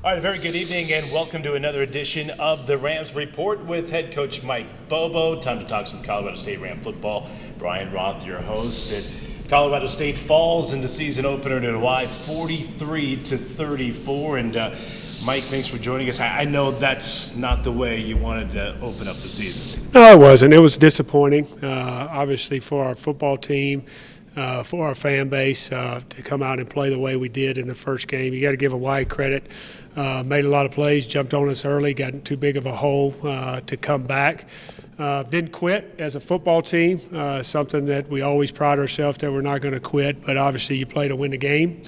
All right, a very good evening and welcome to another edition of the Rams Report with head coach Mike Bobo. Time to talk some Colorado State Ram football. Brian Roth, your host. And Colorado State falls in the season opener to Hawaii 43-34. And Mike, thanks for joining us. I know that's not the way you wanted to open up the season. No, it wasn't. It was disappointing, obviously, for our football team. For our fan base to come out and play the way we did in the first game. You got to give Hawaii credit. Made a lot of plays, jumped on us early, got in too big of a hole to come back. Didn't quit as a football team, something that we always pride ourselves that we're not going to quit, but obviously you play to win the game.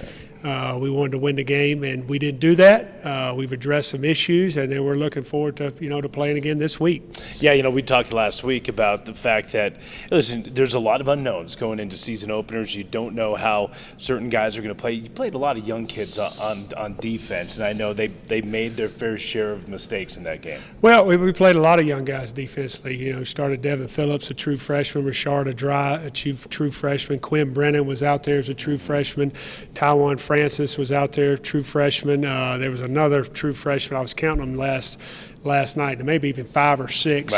We wanted to win the game, and we didn't do that. We've addressed some issues, and then we're looking forward to to playing again this week. Yeah, we talked last week about the fact that, listen, there's a lot of unknowns going into season openers. You don't know how certain guys are going to play. You played a lot of young kids on defense, and I know they made their fair share of mistakes in that game. Well, we played a lot of young guys defensively. Started Devin Phillips, a true freshman, Rashard Adry, a true freshman. Quinn Brennan was out there as a true freshman. Taiwan Francis was out there, true freshman. There was another true freshman. I was counting them last night, maybe even 5 or 6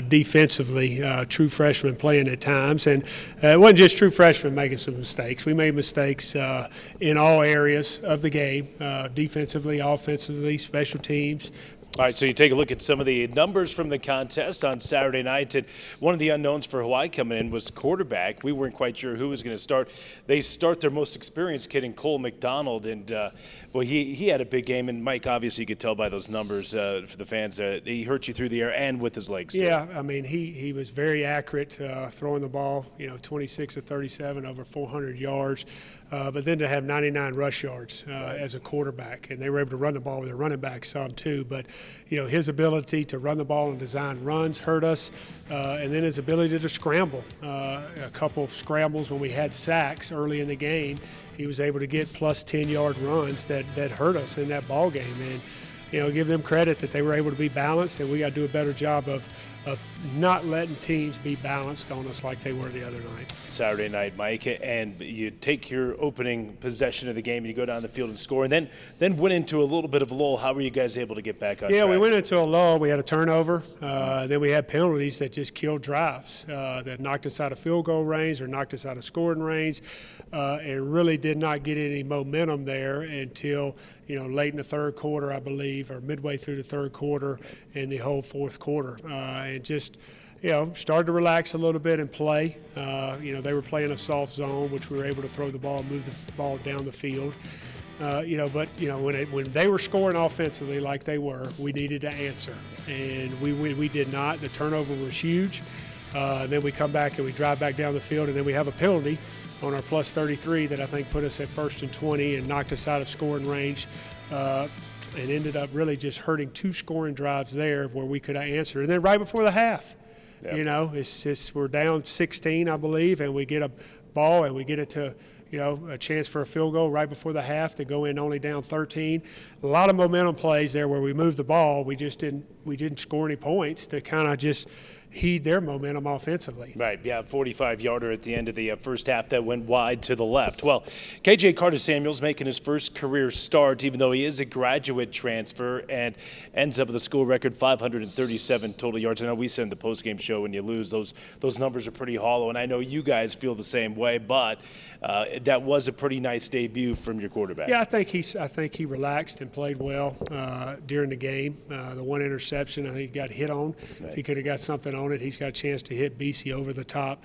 defensively, true freshmen playing at times. And it wasn't just true freshmen making some mistakes. We made mistakes in all areas of the game, defensively, offensively, special teams. All right, so you take a look at some of the numbers from the contest on Saturday night. And one of the unknowns for Hawaii coming in was quarterback. We weren't quite sure who was going to start. They start their most experienced kid in Cole McDonald, and he had a big game. And Mike, obviously, you could tell by those numbers for the fans he hurt you through the air and with his legs. Yeah, I mean he was very accurate throwing the ball. 26 of 37, over 400 yards. But then to have 99 rush yards as a quarterback, and they were able to run the ball with their running back some too. But his ability to run the ball and design runs hurt us, and then his ability to scramble. A couple scrambles when we had sacks early in the game, he was able to get plus 10-yard runs that hurt us in that ball game. And give them credit that they were able to be balanced, and we got to do a better job of not letting teams be balanced on us like they were the other night. Saturday night, Mike, and you take your opening possession of the game, and you go down the field and score, and then went into a little bit of a lull. How were you guys able to get back on track? Yeah, we went into a lull. We had a turnover. Then we had penalties that just killed drives, that knocked us out of field goal range or knocked us out of scoring range, and really did not get any momentum there until late in the third quarter, I believe, or midway through the third quarter and the whole fourth quarter. And just, started to relax a little bit and play. They were playing a soft zone, which we were able to throw the ball, move the ball down the field. When they were scoring offensively like they were, we needed to answer. And we did not. The turnover was huge. Then we come back and we drive back down the field, and then we have a penalty on our plus 33 that I think put us at 1st and 20 and knocked us out of scoring range, and ended up really just hurting 2 scoring drives there where we could have answered. And then right before the half, it's just we're down 16, I believe, and we get a ball and we get it to a chance for a field goal right before the half to go in only down 13. A lot of momentum plays there where we moved the ball. We didn't score any points to kind of just heed their momentum offensively. Right, yeah, 45-yarder at the end of the first half that went wide to the left. Well, KJ Carter-Samuel's making his first career start, even though he is a graduate transfer, and ends up with a school record 537 total yards. I know we said in the postgame show when you lose, those numbers are pretty hollow, and I know you guys feel the same way, but that was a pretty nice debut from your quarterback. Yeah, I think he relaxed and played well during the game. The one interception, I think he got hit on. Right. If he could have got something on it, he's got a chance to hit BC over the top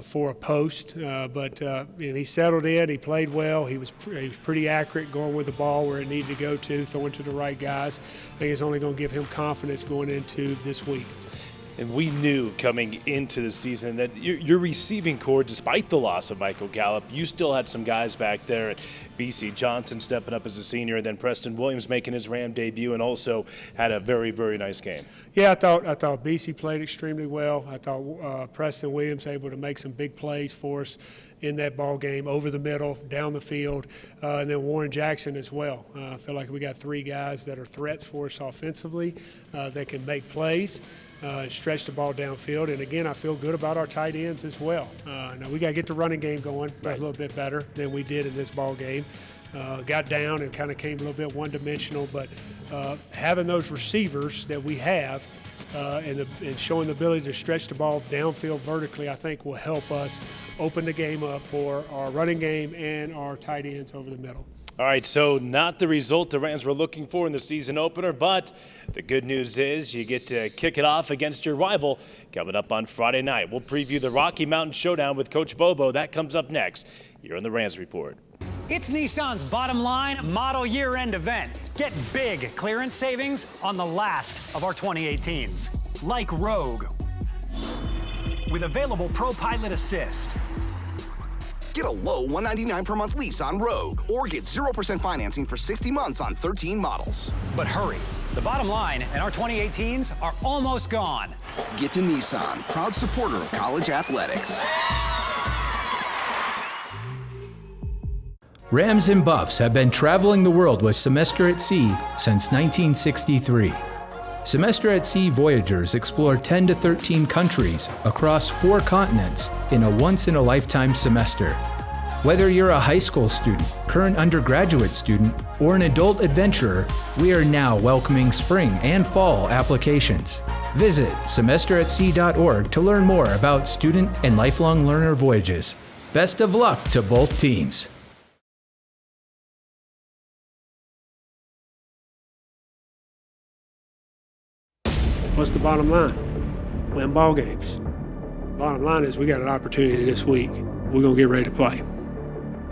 for a post. But he settled in. He played well. He was pretty accurate going with the ball where it needed to go to, throwing to the right guys. I think it's only going to give him confidence going into this week. And we knew coming into the season that your receiving core, despite the loss of Michael Gallup, you still had some guys back there at BC Johnson stepping up as a senior, and then Preston Williams making his Ram debut and also had a very, very nice game. Yeah, I thought BC played extremely well. I thought Preston Williams able to make some big plays for us in that ball game, over the middle, down the field, and then Warren Jackson as well. I feel like we got 3 guys that are threats for us offensively that can make plays. Stretch the ball downfield, and again, I feel good about our tight ends as well. Now we got to get the running game going a little bit better than we did in this ball game, game. Got down and kind of came a little bit one-dimensional, but having those receivers that we have and showing the ability to stretch the ball downfield vertically, I think will help us open the game up for our running game and our tight ends over the middle. All right, so not the result the Rams were looking for in the season opener, but the good news is you get to kick it off against your rival coming up on Friday night. We'll preview the Rocky Mountain Showdown with Coach Bobo. That comes up next here on the Rams Report. It's Nissan's Bottom Line model year-end event. Get big clearance savings on the last of our 2018s. Like Rogue, with available Pro Pilot Assist. Get a low $199 per month lease on Rogue, or get 0% financing for 60 months on 13 models. But hurry, the Bottom Line and our 2018s are almost gone. Get to Nissan, proud supporter of college athletics. Rams and Buffs have been traveling the world with Semester at Sea since 1963. Semester at Sea Voyagers explore 10 to 13 countries across 4 continents in a once-in-a-lifetime semester. Whether you're a high school student, current undergraduate student, or an adult adventurer, we are now welcoming spring and fall applications. Visit semesteratsea.org to learn more about student and lifelong learner voyages. Best of luck to both teams. What's the bottom line? Win ball games. Bottom line is we got an opportunity this week. We're going to get ready to play.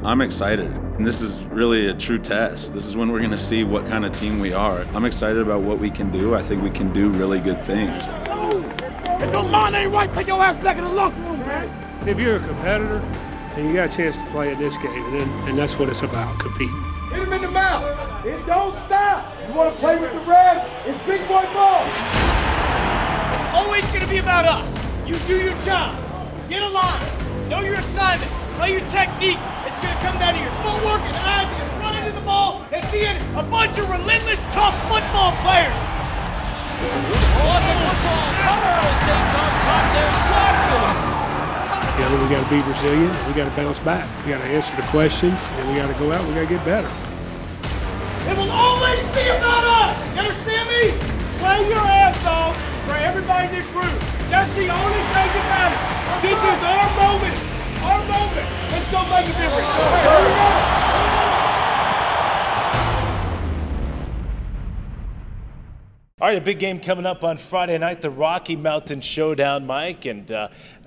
I'm excited, and this is really a true test. This is when we're going to see what kind of team we are. I'm excited about what we can do. I think we can do really good things. If your mind ain't right, take your ass back in the locker room, man. If you're a competitor, then you got a chance to play in this game, and that's what it's about, competing. Hit him in the mouth. It don't stop. You want to play with the Rams? It's big boy ball. It's always going to be about us. You do your job. Get a line. Know your assignment. Play your technique. It's going to come down to your footwork and eyes and running to the ball and being a bunch of relentless, tough football players. Lost the football. Colorado State's on top. There's Watson. You know, we got to be resilient. We got to bounce back. We got to answer the questions, and we got to go out. We got to get better. It will always be about us. You understand me? Play your ass off for everybody in this room. That's the only thing that matters. This is our moment. Our moment. Let's go make a difference. Here we go. All right, a big game coming up on Friday night, the Rocky Mountain Showdown, Mike. And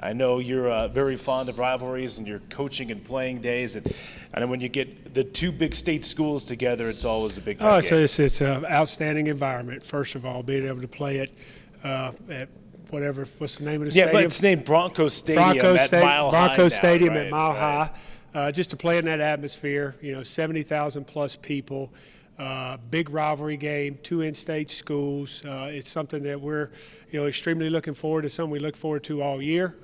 I know you're very fond of rivalries and your coaching and playing days. And I know when you get the 2 big state schools together, it's always a big game. So it's an outstanding environment, first of all, being able to play it at what's the name of the stadium? Yeah, but it's named Bronco Stadium Bronco Stadium right, at Mile High. Just to play in that atmosphere, 70,000 plus people. Big rivalry game, 2 in-state schools. It's something that we're, extremely looking forward to. Something we look forward to all year.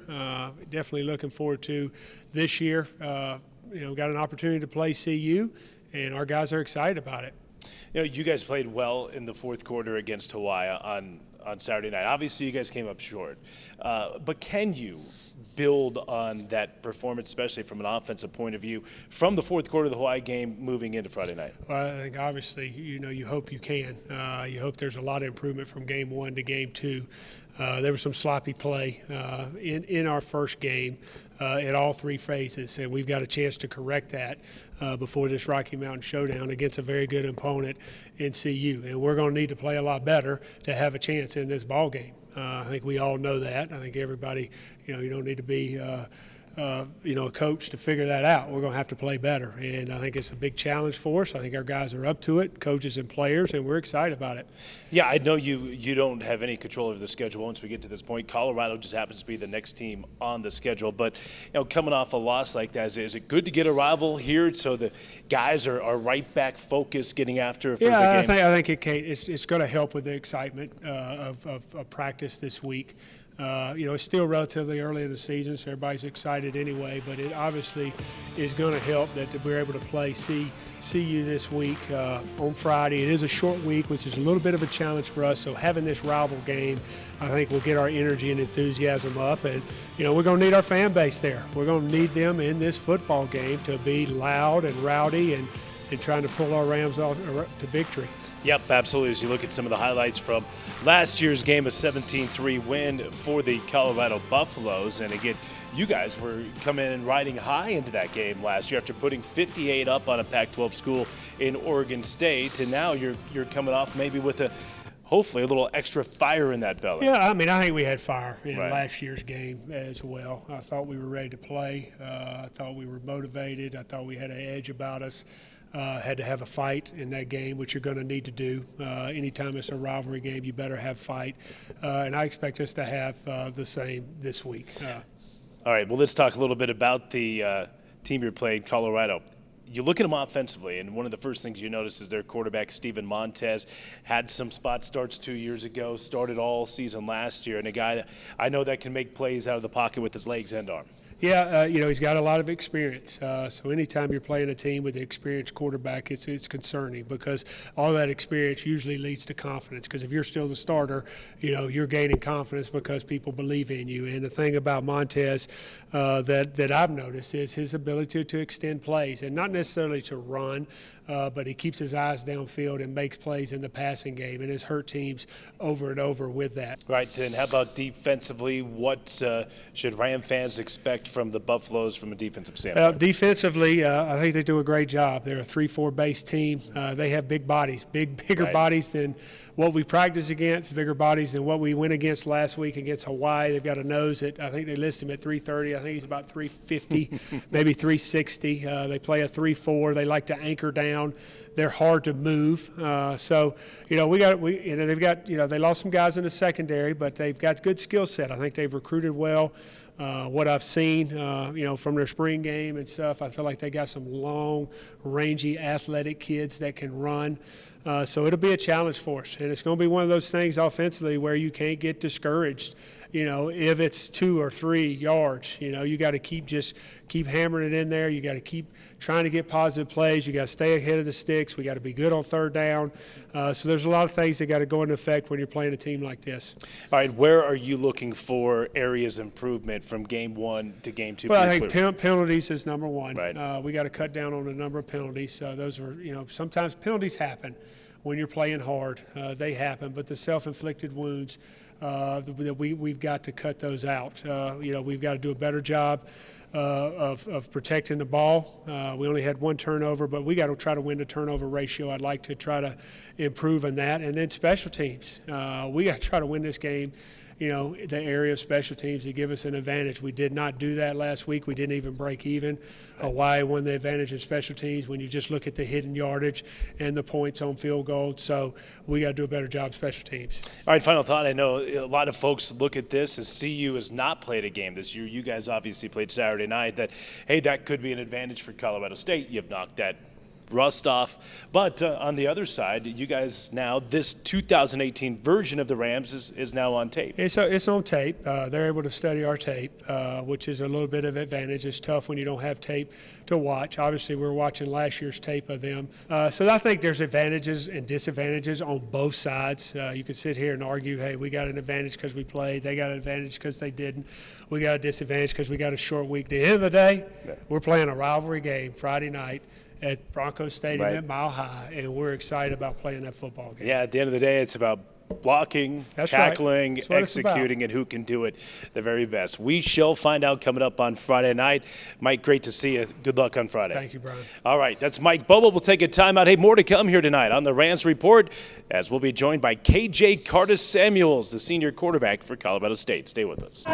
Definitely looking forward to this year. Got an opportunity to play CU, and our guys are excited about it. You guys played well in the fourth quarter against Hawaii on Saturday night. Obviously, you guys came up short. But can you build on that performance, especially from an offensive point of view, from the fourth quarter of the Hawaii game moving into Friday night? Well, I think obviously, you hope you can. You hope there's a lot of improvement from game 1 to game 2. There was some sloppy play in our first game in all 3 phases, and we've got a chance to correct that before this Rocky Mountain Showdown against a very good opponent in CU. And we're going to need to play a lot better to have a chance in this ball game. I think we all know that. I think everybody, you don't need to be, a coach to figure that out. We're going to have to play better, and I think it's a big challenge for us. I think our guys are up to it, coaches and players, and we're excited about it. Yeah, I know you don't have any control over the schedule once we get to this point. Colorado just happens to be the next team on the schedule, but coming off a loss like that, is it good to get a rival here so the guys are right back focused, getting after it for the game? I think it's going to help with the excitement of practice this week. It's still relatively early in the season, so everybody's excited anyway, but it obviously is going to help that we're able to play CU this week on Friday. It is a short week, which is a little bit of a challenge for us, so having this rival game, I think, will get our energy and enthusiasm up, and we're going to need our fan base there. We're going to need them in this football game to be loud and rowdy and trying to pull our Rams off to victory. Yep, absolutely. As you look at some of the highlights from last year's game, a 17-3 win for the Colorado Buffaloes. And again, you guys were coming in riding high into that game last year after putting 58 up on a Pac-12 school in Oregon State. And now you're coming off maybe with hopefully a little extra fire in that belly. Yeah, I think we had fire in Right. last year's game as well. I thought we were ready to play. I thought we were motivated. I thought we had an edge about us. Had to have a fight in that game, which you're going to need to do. Anytime it's a rivalry game, you better have fight. And I expect us to have the same this week. All right, well, let's talk a little bit about the team you're playing, Colorado. You look at them offensively, and one of the first things you notice is their quarterback, Steven Montez, had some spot starts 2 years ago, started all season last year, and a guy that I know that can make plays out of the pocket with his legs and arm. Yeah, he's got a lot of experience. So anytime you're playing a team with an experienced quarterback, it's concerning because all that experience usually leads to confidence. Because if you're still the starter, you're gaining confidence because people believe in you. And the thing about Montez that I've noticed is his ability to extend plays, and not necessarily to run, but he keeps his eyes downfield and makes plays in the passing game and has hurt teams over and over with that. Right, and how about defensively? What should Ram fans expect from the Buffaloes from a defensive standpoint? Defensively, I think they do a great job. They're a 3-4 base team. They have big bodies, bigger Right. bodies than what we practice against, bigger bodies than what we went against last week against Hawaii. They've got a nose that I think they list him at 330. I think he's about 350, maybe 360. They play a 3-4. They like to anchor down. They're hard to move. They've got they lost some guys in the secondary, but they've got good skill set. I think they've recruited well. What I've seen, from their spring game and stuff, I feel like they got some long, rangy, athletic kids that can run. So it'll be a challenge for us. And it's going to be one of those things offensively where you can't get discouraged. If it's 2 or 3 yards, you got to keep hammering it in there. You got to keep trying to get positive plays. You got to stay ahead of the sticks. We got to be good on third down. So there's a lot of things that got to go into effect when you're playing a team like this. All right, where are you looking for areas of improvement from game 1 to game 2? Well, I think penalties is number one. Right. We got to cut down on the number of penalties. Those are, sometimes penalties happen when you're playing hard. They happen, but the self-inflicted wounds, we've got to cut those out. We've got to do a better job of protecting the ball. We only had 1 turnover, but we got to try to win the turnover ratio. I'd like to try to improve on that. And then special teams. We got to try to win this game. The area of special teams to give us an advantage. We did not do that last week. We didn't even break even. Hawaii won the advantage in special teams when you just look at the hidden yardage and the points on field goals. So we got to do a better job special teams. All right, final thought. I know a lot of folks look at this as CU has not played a game this year. You guys obviously played Saturday night. That could be an advantage for Colorado State. You've knocked that rust off. But on the other side, you guys now, this 2018 version of the Rams is now on tape. It's on tape. They're able to study our tape, which is a little bit of advantage. It's tough when you don't have tape to watch. Obviously, we're watching last year's tape of them. So I think there's advantages and disadvantages on both sides. You could sit here and argue, hey, we got an advantage because we played. They got an advantage because they didn't. We got a disadvantage because we got a short week. At the end of the day, we're playing a rivalry game Friday night at Broncos Stadium at Mile High, and we're excited about playing that football game. Yeah, at the end of the day, it's about blocking, tackling, executing, and who can do it the very best. We shall find out coming up on Friday night. Mike, great to see you. Good luck on Friday. Thank you, Brian. All right, that's Mike Bobo. We'll take a timeout. Hey, more to come here tonight on the Rams Report, as we'll be joined by KJ Carter-Samuels, the senior quarterback for Colorado State. Stay with us.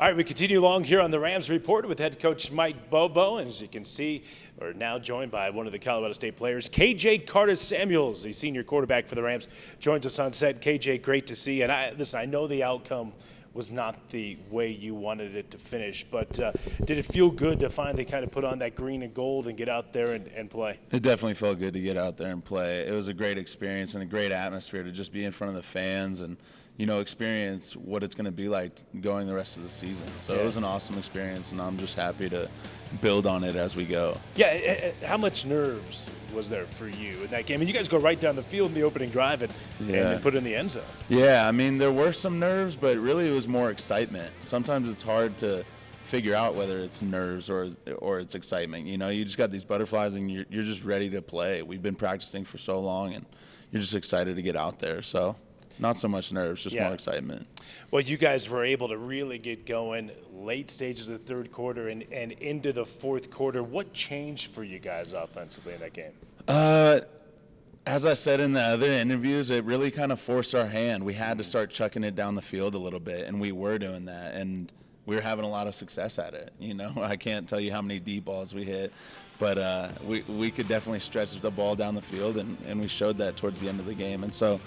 All right, we continue along here on the Rams Report with head coach Mike Bobo. And as you can see, we're now joined by one of the Colorado State players, KJ Carter-Samuels, the senior quarterback for the Rams, joins us on set. KJ, great to see you. And listen, I know the outcome was not the way you wanted it to finish, but did it feel good to finally kind of put on that green and gold and get out there and play? It definitely felt good to get out there and play. It was a great experience and a great atmosphere to just be in front of the fans and, you know, experience what it's going to be like going the rest of the season. So It was an awesome experience, and I'm just happy to build on it as we go. Yeah, how much nerves was there for you in that game? I mean, you guys go right down the field in the opening drive and put it in the end zone. Yeah, I mean, there were some nerves, but really it was more excitement. Sometimes it's hard to figure out whether it's nerves or it's excitement. You know, you just got these butterflies and you're just ready to play. We've been practicing for so long, and you're just excited to get out there. So not so much nerves, just more excitement. Well, you guys were able to really get going late stages of the third quarter and into the fourth quarter. What changed for you guys offensively in that game? As I said in the other interviews, it really kind of forced our hand. We had to start chucking it down the field a little bit, and we were doing that, and we were having a lot of success at it. You know, I can't tell you how many deep balls we hit, but we could definitely stretch the ball down the field, and we showed that towards the end of the game. And so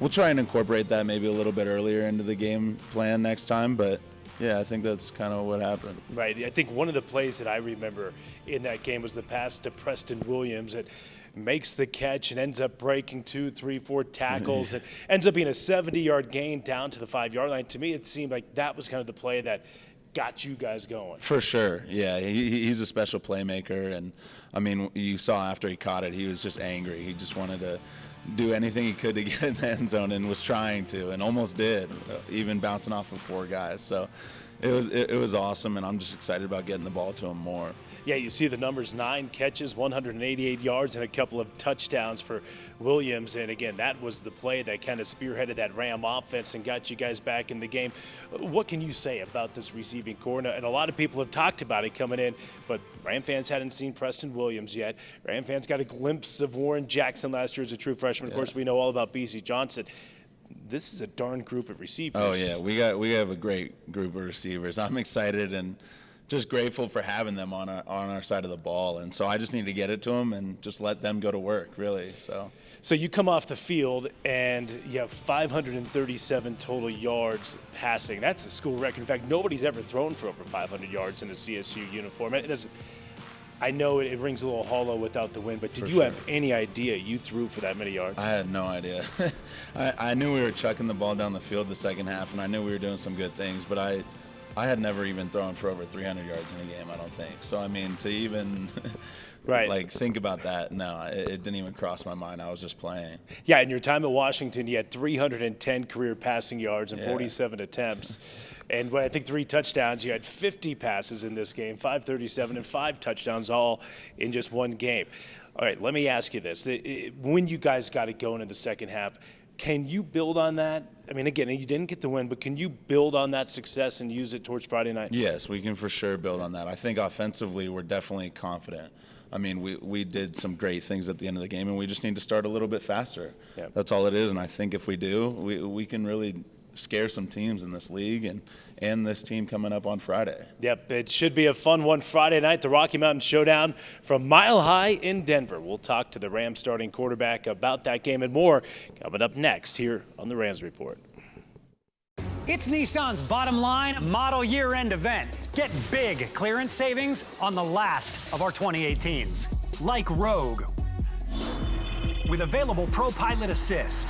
we'll try and incorporate that maybe a little bit earlier into the game plan next time, but yeah, I think that's kind of what happened. Right. I think one of the plays that I remember in that game was the pass to Preston Williams that makes the catch and ends up breaking 2, 3, 4 tackles. It ends up being a 70-yard gain down to the 5-yard line. To me, it seemed like that was kind of the play that got you guys going. For sure, yeah. He's a special playmaker, and, I mean, you saw after he caught it, he was just angry. He just wanted to do anything he could to get in the end zone and was trying to and almost did, even bouncing off of 4 guys. So it was awesome, and I'm just excited about getting the ball to him more. Yeah, you see the numbers, 9 catches, 188 yards, and a couple of touchdowns for Williams. And again, that was the play that kind of spearheaded that Ram offense and got you guys back in the game. What can you say about this receiving core? And a lot of people have talked about it coming in, but Ram fans hadn't seen Preston Williams yet. Ram fans got a glimpse of Warren Jackson last year as a true freshman. Of course, we know all about BC Johnson. This is a darn group of receivers. Oh, yeah, we have a great group of receivers. I'm excited and just grateful for having them on our side of the ball, and so I just need to get it to them and just let them go to work, really. So you come off the field and you have 537 total yards passing. That's a school record. In fact, nobody's ever thrown for over 500 yards in a CSU uniform. I know it rings a little hollow without the win, but did you have any idea you threw for that many yards? I had no idea. I knew we were chucking the ball down the field the second half, and I knew we were doing some good things, but I had never even thrown for over 300 yards in a game, I don't think. So, I mean, to even think about that, no, it didn't even cross my mind. I was just playing. Yeah, in your time at Washington, you had 310 career passing yards and 47 attempts. And I think 3 touchdowns. You had 50 passes in this game, 537 and 5 touchdowns all in just one game. All right, let me ask you this. When you guys got it going in the second half, can you build on that? I mean, again, you didn't get the win, but can you build on that success and use it towards Friday night? Yes, we can for sure build on that. I think offensively we're definitely confident. I mean, we did some great things at the end of the game, and we just need to start a little bit faster. Yeah. That's all it is, and I think if we do, we can really scare some teams in this league and this team coming up on Friday. Yep, it should be a fun one Friday night, the Rocky Mountain Showdown from Mile High in Denver. We'll talk to the Rams starting quarterback about that game and more coming up next here on the Rams Report. It's Nissan's bottom line model year-end event. Get big clearance savings on the last of our 2018s, like Rogue. With available Pro Pilot Assist.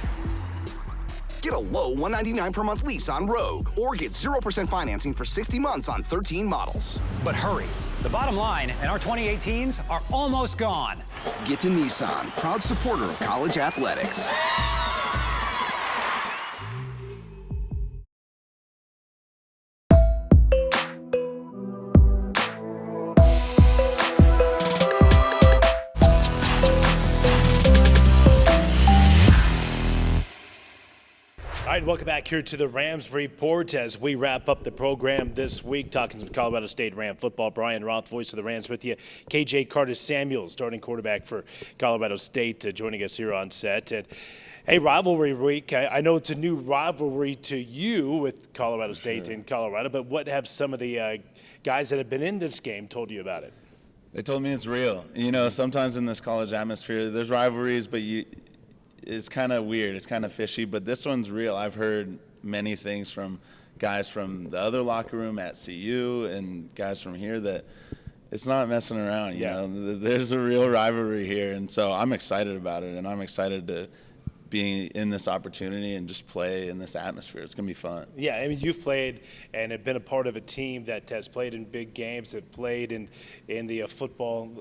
Get a low $199 per month lease on Rogue, or get 0% financing for 60 months on 13 models. But hurry, the bottom line and our 2018s are almost gone. Get to Nissan, proud supporter of college athletics. All right, welcome back here to the Rams Report as we wrap up the program this week, talking some Colorado State Ram football. Brian Roth, voice of the Rams, with you. KJ Carter-Samuels, starting quarterback for Colorado State, joining us here on set. And Hey, rivalry week. I know it's a new rivalry to you with Colorado State and Colorado, but what have some of the guys that have been in this game told you about it? They told me it's real. You know, sometimes in this college atmosphere, there's rivalries, but it's kind of weird. It's kind of fishy, but this one's real. I've heard many things from guys from the other locker room at CU and guys from here that it's not messing around. You know, there's a real rivalry here, and so I'm excited about it, and I'm excited to be in this opportunity and just play in this atmosphere. It's going to be fun. Yeah, I mean, you've played and have been a part of a team that has played in big games, that played in the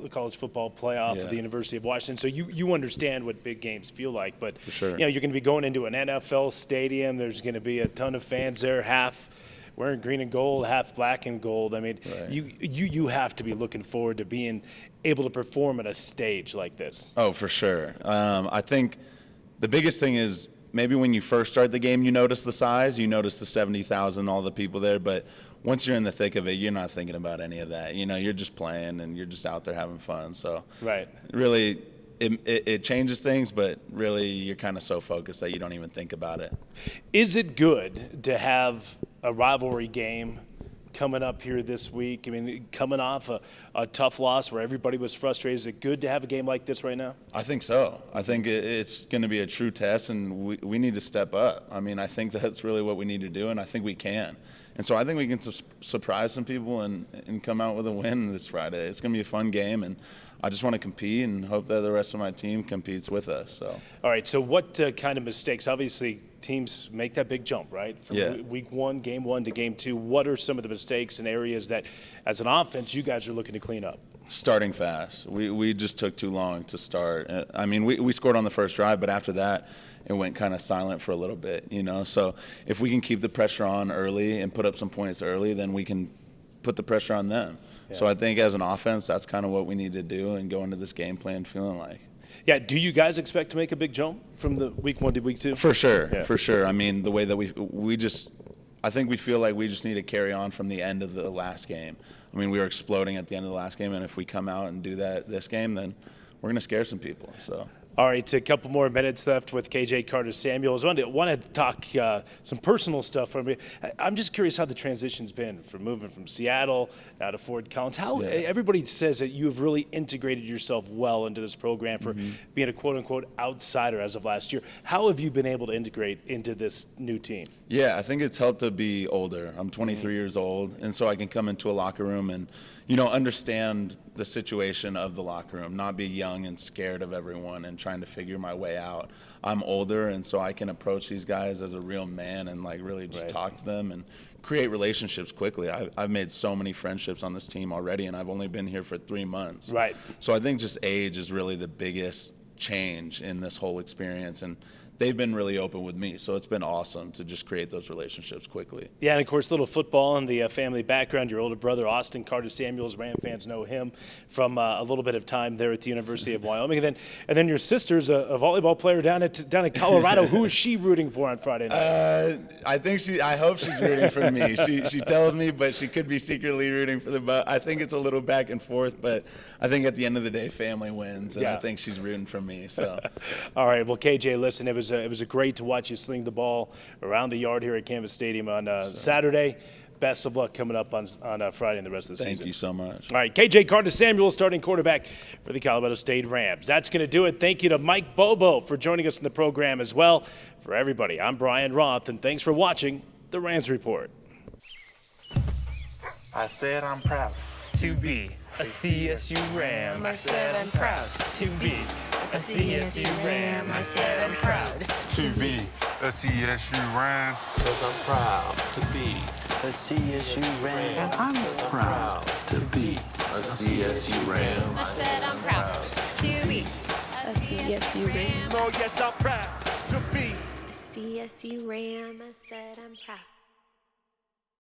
college football playoff of the University of Washington. So you understand what big games feel like. But for sure, you know, you're going to be going into an NFL stadium. There's going to be a ton of fans there, half wearing green and gold, half black and gold. I mean, you have to be looking forward to being able to perform at a stage like this. Oh, for sure. I think the biggest thing is maybe when you first start the game, you notice the size, you notice the 70,000, all the people there. But once you're in the thick of it, you're not thinking about any of that. You know, you're just playing and you're just out there having fun. So really, it changes things, but really you're kind of so focused that you don't even think about it. Is it good to have a rivalry game coming up here this week? I mean, coming off a tough loss where everybody was frustrated, is it good to have a game like this right now? I think so. I think it's going to be a true test, and we need to step up. I mean, I think that's really what we need to do, and I think we can. And so I think we can surprise some people and come out with a win this Friday. It's going to be a fun game, and I just want to compete and hope that the rest of my team competes with us. So. All right, so what kind of mistakes? Obviously, teams make that big jump, right? From week one, game one to game two. What are some of the mistakes and areas that, as an offense, you guys are looking to clean up? Starting fast. We just took too long to start. I mean, we scored on the first drive, but after that, it went kind of silent for a little bit, you know. So if we can keep the pressure on early and put up some points early, then we can put the pressure on them. Yeah. So I think as an offense, that's kind of what we need to do and go into this game plan feeling like. Yeah, do you guys expect to make a big jump from the week one to week two? For sure, for sure. I mean, the way that I think we feel like we just need to carry on from the end of the last game. I mean, we were exploding at the end of the last game, and if we come out and do that this game, then we're going to scare some people. So. All right, a couple more minutes left with KJ Carter-Samuels. I wanted to talk some personal stuff from you. I'm just curious how the transition's been from moving from Seattle now to Fort Collins. Everybody says that you have really integrated yourself well into this program for being a quote-unquote outsider as of last year. How have you been able to integrate into this new team? Yeah, I think it's helped to be older. I'm 23 years old, and so I can come into a locker room and, you know, understand the situation of the locker room, not be young and scared of everyone and trying to figure my way out. I'm older, and so I can approach these guys as a real man and like really just talk to them and create relationships quickly. I've made so many friendships on this team already, and I've only been here for 3 months. Right. So I think just age is really the biggest change in this whole experience, and they've been really open with me, so it's been awesome to just create those relationships quickly. Yeah, and of course, little football in the family background. Your older brother, Austin Carter-Samuels, Ram fans know him from a little bit of time there at the University of Wyoming. And then your sister's a volleyball player down at Colorado. Who is she rooting for on Friday night? I hope she's rooting for me. She tells me, but she could be secretly rooting for the. I think it's a little back and forth, but I think at the end of the day, family wins, and I think she's rooting for me. So. All right. Well, KJ, listen, it was great to watch you sling the ball around the yard here at Canvas Stadium on Saturday. Best of luck coming up on Friday and the rest of the season. Thank you so much. All right, KJ Carter-Samuel, starting quarterback for the Colorado State Rams. That's going to do it. Thank you to Mike Bobo for joining us in the program as well. For everybody, I'm Brian Roth, and thanks for watching the Rams Report. I said I'm proud to be a CSU Ram. I said I'm proud to be a CSU Ram. I said I'm proud to be a CSU Ram. Because I'm proud to be a CSU Ram. And I'm proud to be a CSU Ram. I said I'm proud to be a CSU Ram. Oh yes, I'm proud to be a CSU Ram. I said I'm proud.